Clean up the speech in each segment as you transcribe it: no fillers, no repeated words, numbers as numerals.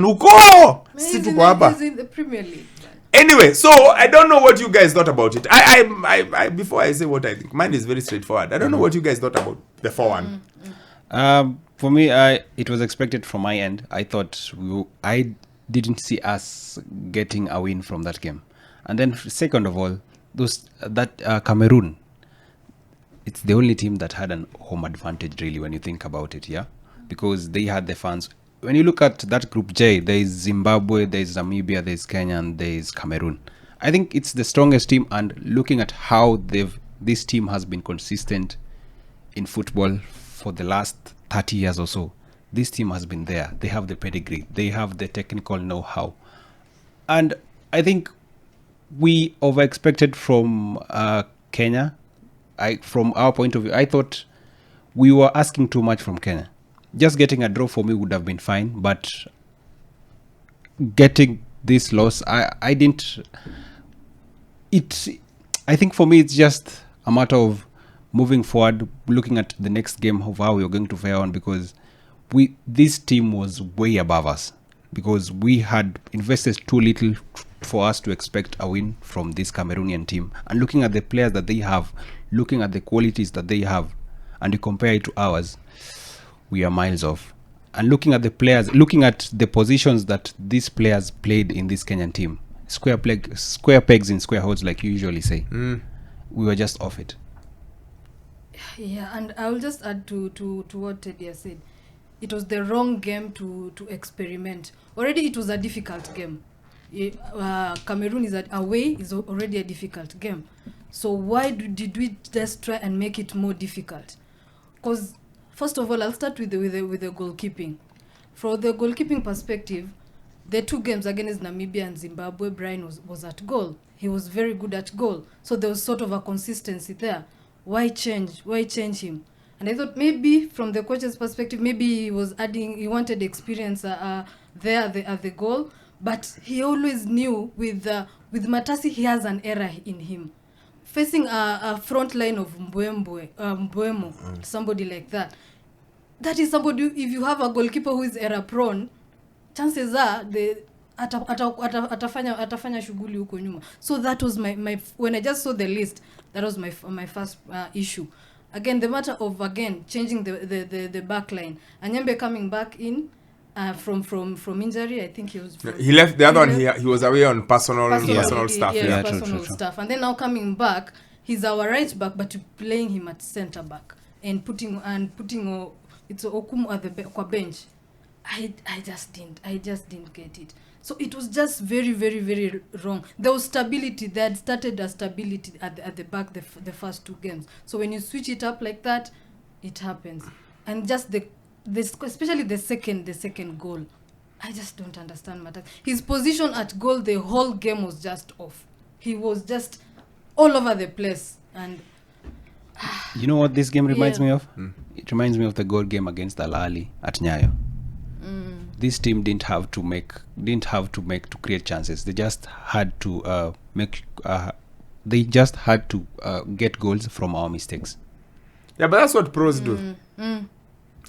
Nuko! Si tuko hapa. in the Premier League. Anyway, so I don't know what you guys thought about it. I before I say what I think, mine is very straightforward. I don't know what you guys thought about the 4-1. For me, it was expected from my end. I thought I didn't see us getting a win from that game. And then second of all, Cameroon, it's the only team that had an home advantage really when you think about it, yeah? Because they had the fans. When you look at that group J, there is Zimbabwe, there is Namibia, there is Kenya, and there is Cameroon. I think it's the strongest team, and looking at how this team has been consistent in football for the last 30 years or so, this team has been there. They have the pedigree. They have the technical know-how. And I think we over-expected from Kenya. From our point of view, I thought we were asking too much from Kenya. Just getting a draw for me would have been fine, but getting this loss, I didn't. I think for me, it's just a matter of moving forward, looking at the next game of how we are going to fare on, because this team was way above us, because we had invested too little for us to expect a win from this Cameroonian team. And looking at the players that they have, looking at the qualities that they have, and you compare it to ours, we are miles off. And looking at the players, looking at the positions that these players played in this Kenyan team, square pegs in square holes, like you usually say, we were just off it. Yeah, and I will just add to what Teddy has said. It was the wrong game to experiment. Already it was a difficult game. Cameroon is away is already a difficult game. So why did we just try and make it more difficult? Because first of all, I'll start with the goalkeeping. From the goalkeeping perspective, the two games against Namibia and Zimbabwe, Brian was at goal. He was very good at goal. So there was sort of a consistency there. Why change him? And I thought maybe from the coach's perspective, maybe he wanted experience there at the goal. But he always knew with Matasi, he has an error in him. Facing a front line of Mbuemo, somebody like that. That is somebody, if you have a goalkeeper who is error prone, chances are atafanya shughuli huko nyuma. So that was my when I just saw the list, that was my first issue. Again, the matter of changing the back line. Anyembe coming back in from injury. I think he left the other one. He was away on personal stuff. Yeah, personal stuff. And then now coming back, he's our right back, but playing him at center back and putting it's Okumu at the bench. I just didn't get it. So it was just very, very, very wrong. There was stability. They had started a stability at the back the first two games. So when you switch it up like that, it happens. And just especially the second goal, I just don't understand matters. His position at goal, the whole game was just off. He was just all over the place. And you know what this game reminds me of? It reminds me of the goal game against Al Ahly at Nyayo. This team didn't have to create chances. They just had to get goals from our mistakes. Yeah, but that's what pros do.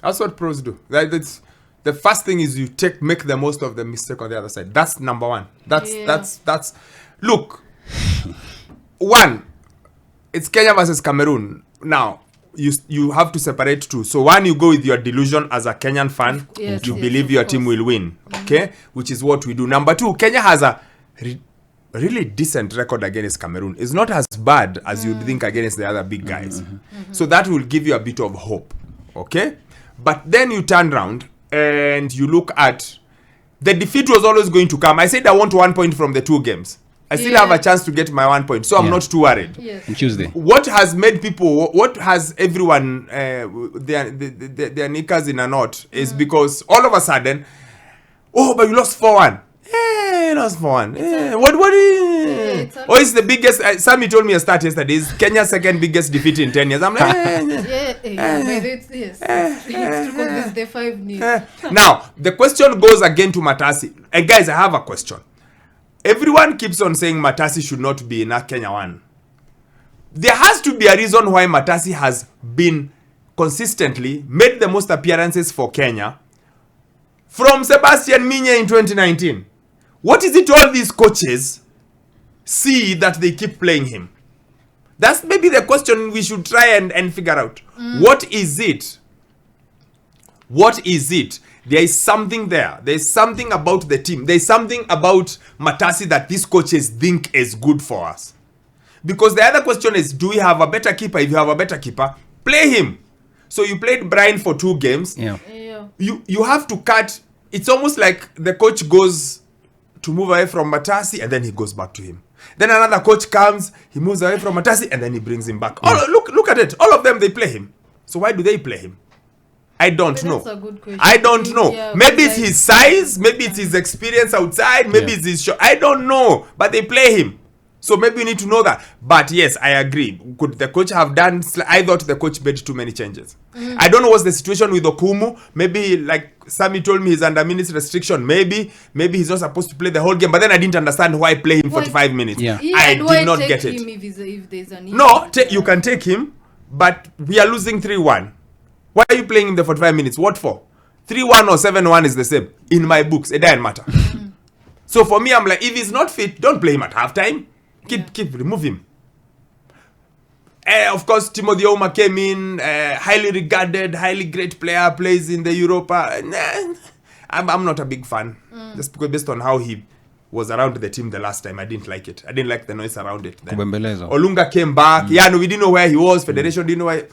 That's what pros do. That's the first thing is you make the most of the mistake on the other side. That's number one. That's look. One, it's Kenya versus Cameroon. Now, you have to separate two. So one, you go with your delusion as a Kenyan fan. You believe your team will win. Okay? Which is what we do. Number two, Kenya has a really decent record against Cameroon. It's not as bad as you'd think against the other big guys. So that will give you a bit of hope. Okay? But then you turn around and you look at the defeat was always going to come. I said I want 1 point from the two games. I still have a chance to get my 1 point. So I'm not too worried. Yes. On Tuesday. What has everyone their knickers in a knot is because all of a sudden, but you lost 4-1. You lost 4-1. What is the biggest? Sammy told me a stat yesterday. Is Kenya's second biggest defeat in 10 years. I'm like, it's the 5-0. Now the question goes again to Matasi. And guys, I have a question. Everyone keeps on saying Matasi should not be in a Kenya one. There has to be a reason why Matasi has been consistently made the most appearances for Kenya from Sebastian Minye in 2019. What is it all these coaches see that they keep playing him? That's maybe the question we should try and figure out. What is it? What is it? There is something there. There's something about the team. There's something about Matasi that these coaches think is good for us. Because the other question is, do we have a better keeper? If you have a better keeper, play him. So you played Brian for 2 games. Yeah. You have to cut. It's almost like the coach goes to move away from Matasi and then he goes back to him. Then another coach comes, he moves away from Matasi and then he brings him back. Oh, look at it. All of them, they play him. So why do they play him? I don't know. That's a good question. I don't know. Yeah, maybe it's his size, maybe it's his experience outside, maybe it's his shot. I don't know. But they play him. So maybe we need to know that. But yes, I agree. Could the coach have done... I thought the coach made too many changes. I don't know what's the situation with Okumu. Maybe, like Sammy told me, he's under minutes restriction. Maybe he's not supposed to play the whole game. But then I didn't understand why play him 45 minutes. Yeah. I did not get it. If there's an issue. No, you can take him. But we are losing 3-1. Why are you playing him the 45 minutes? What for? 3-1 or 7-1 is the same. In my books, it doesn't matter. So for me, I'm like, if he's not fit, don't play him at halftime. Remove him. Of course, Timothy Ouma came in, highly regarded, highly great player, plays in the Europa. I'm not a big fan. Just because based on how he was around the team the last time, I didn't like it. I didn't like the noise around it. Then. Olunga came back. Yeah, no, we didn't know where he was. Federation didn't know where.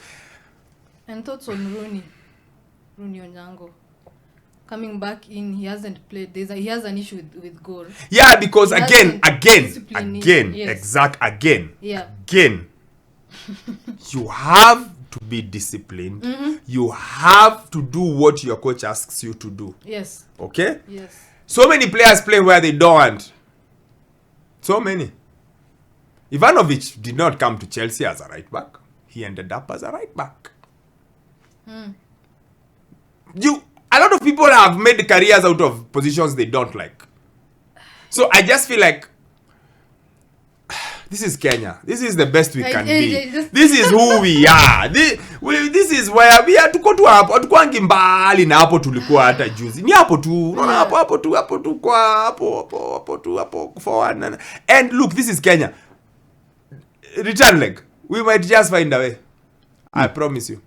And thoughts on Rooney Onyango. Coming back in, he hasn't played. He has an issue with goal. Yeah, because again, you have to be disciplined. You have to do what your coach asks you to do. Yes. Okay? Yes. So many players play where they don't want. So many. Ivanovic did not come to Chelsea as a right back. He ended up as a right back. A lot of people have made careers out of positions they don't like. So I just feel like this is Kenya. This is the best we can be. This is who we are. This is where we are. Tuko tu hapo. Hatukuangi mbali na hapo tulikuwa hata juzi. Ni hapo tu. Unaona hapo tu kwa hapo forward. And look, this is Kenya. Return leg. We might just find a way. I promise you.